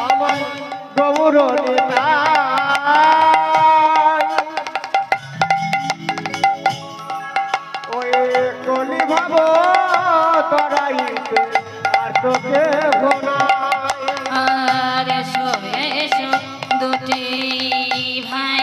আমার গৌর ওই কলি ভাব তরাইতে আর তোকে ভোনাই আর এসো এসো দুটি ভাই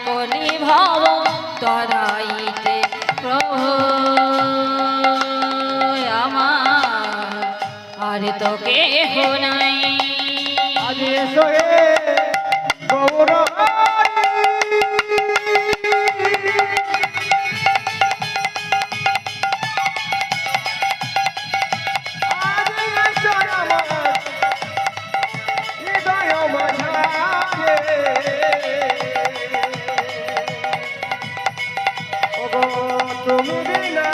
কলি ভাব তরাইতে প্রভু আমার আর তোকে নাই আজ এসো হে গৌর তুমি বিনা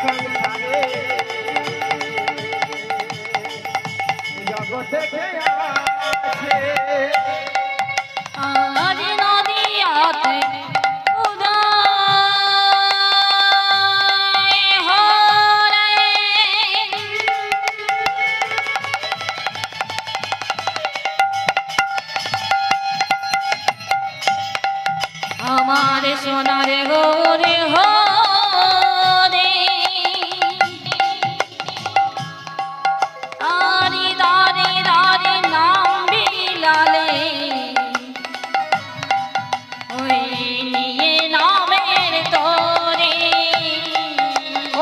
সংসারে জগতে কে আছে আজ নদিয়াতে উদয় হরে আমার সোনার গৌরে হরে আরি দারে দারে নাম বিলালে ওই নিয়ে নামের তোরে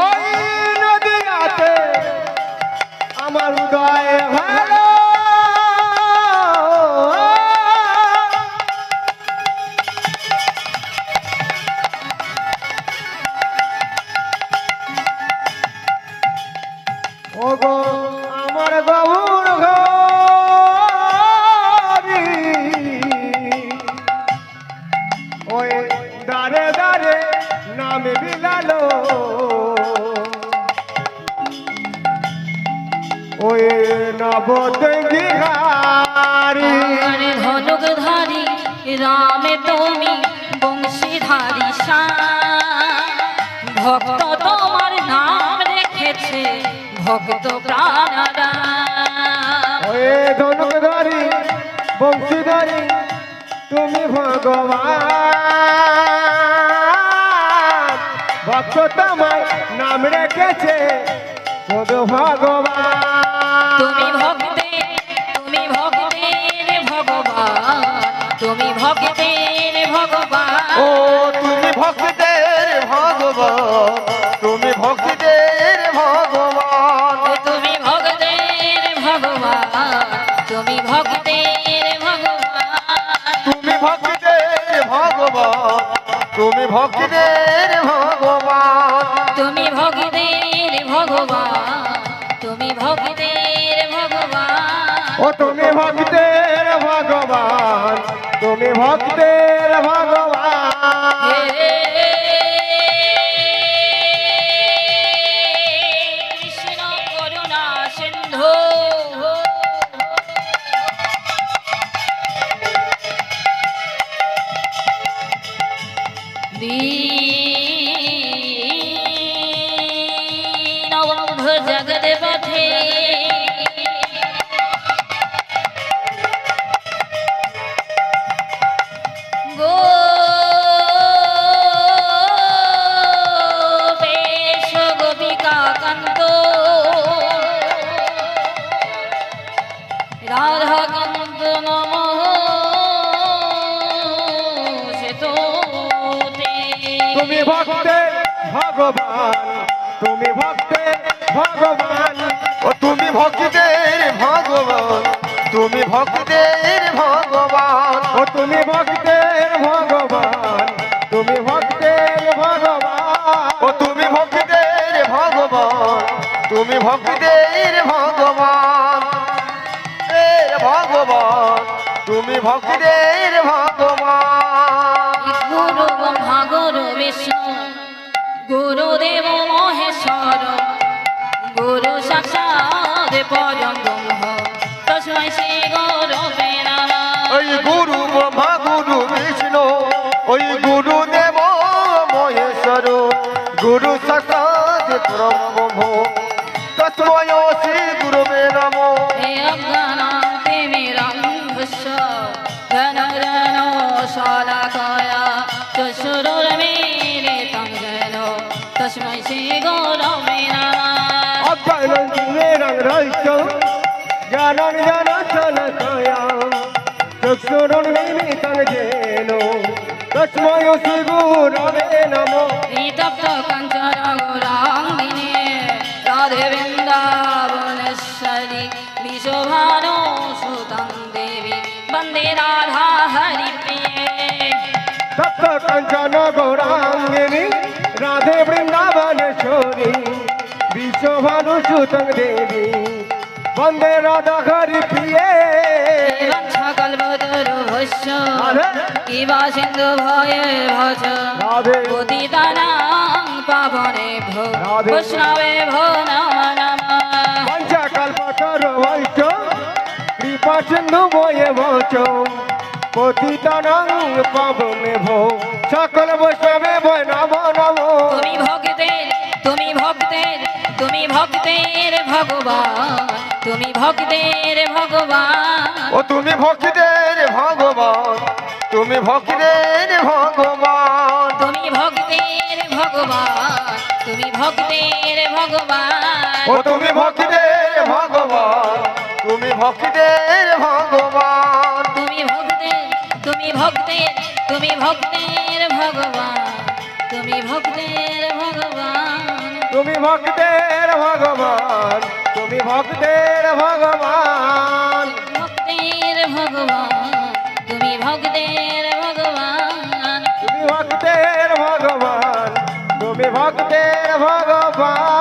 ওই নদিয়াতে আমার উদয় ভালো ওগো আমার গৌর ঘরি ওই দারে দারে নাম বিলালো ওই নবদঙ্গি হারি ধনুক ধারি রামে তুমি বংশীধারী ভক্ত তোমার নাম রেখেছে ভক্ত প্রাণরা ওই ধনুকধারী বংশীধারী তুমি ভগবান ভক্ত তোমার নাম রেখেছে খোদ ভগবান তুমি ভক্তের ভগবান তুমি ভক্তের ভগবান ও তুমি ভক্তের ভগবান তুমি ভক্তের ভগবান তুমি ভক্তের ভগবান তুমি ভক্তের ভগবান তুমি ভক্তের ভগবান তুমি ভক্তের ভগবান তুমি ভক্তের ভগবান তুমি ভক্তের ভগবান ও তুমি ভক্তের ভগবান তুমি ভক্তের ভগবান কৃষ্ণ করুণা সিন্ধু দীনবন্ধু জগৎপথে গোপেশ গোপিকা কান্ত রাধা কান্ত তুমি ভক্তের ভগবান তুমি ভক্তের ভগবান ও তুমি ভক্তের ভগবান তুমি ভক্তের ভগবান ও তুমি ভক্তের ভগবান তুমি ভক্তের ভগবান ও তুমি ভক্তের ভগবান তুমি ভক্তের ভগবান এর ভগবান তুমি ভক্তের ভগবান গুরু ব্রহ্মা গুরু বিষ্ণু গুরুদেব মহেশ্বর গুরু সাক্ষাৎ পরম ব্রহ্ম তস্मै শ্রী গুরবে নমঃ। ওই গুরু ব্রহ্মা গুরু বিষ্ণু ওই গুরুদেব মহেশ্বর গুরু সাক্ষাৎ ব্রহ্ম তস্মৈ শ্রী গুরবে নমঃ। হে অজ্ঞানাতিমিরান্ধস্য জ্ঞানজ্ঞানো শলাকয়া চক্ষুरुन्मीलितं येन তস্मै শ্রী গুরবে নমঃ। অজ্ঞানঞ্জনেরঞ্জস্য জ্ঞানাঞ্জনশলাকয়া চক্ষুरुन्मीलितं येन তস্মৈ শ্রী গুরবে নমঃ। তপ্ত কাঞ্চন গৌরাঙ্গিনী রাধে বৃন্দাবনেশ্বরী বিশ্বভানু সুতং দেবী বন্দে রাধা হরিপ্রিয়ে। তপ্ত কাঞ্চন গৌরাঙ্গিনী রাধে বৃন্দাবনেশ্বরী বিশ্বভানুসুতং দেবী বন্দে রাধা হরি প্রিয়ে। কল্পতরুভস্য রাধে কিবা সিন্ধু ভয়ে ভজ রাধে পতিতানাং পাবনেভ্যো রাধে। বৈষ্ণবেভ্যো নমো নমঃ। পঞ্চকল্পতরুভ্যশ্চ কৃপা সিন্ধু বয়ে ভচ পতিতানাং পাবনেভ্যো সকল বৈষ্ণবেভ্যো নমো নমো। তুমি ভক্তের তুমি ভক্তের তুমি ভক্তের ভগবান তুমি ভক্তের ভগবান। ও তুমি ভক্তের ভগবান তুমি ভক্তের ভগবান তুমি ভক্তের ভগবান তুমি ভক্তের ভগবান। ও তুমি ভক্তের ভগবান তুমি ভক্তের ভগবান তুমি ভক্তের তুমি ভক্তের তুমি ভক্তের ভগবান তুমি ভক্তের ভগবান। তুমি ভক্তের ভগবান তুমি ভক্তের ভগবান ভক্তের ভগবান তুমি ভক্তের ভগবান। তুমি ভক্তের ভগবান তুমি ভক্তের ভগবান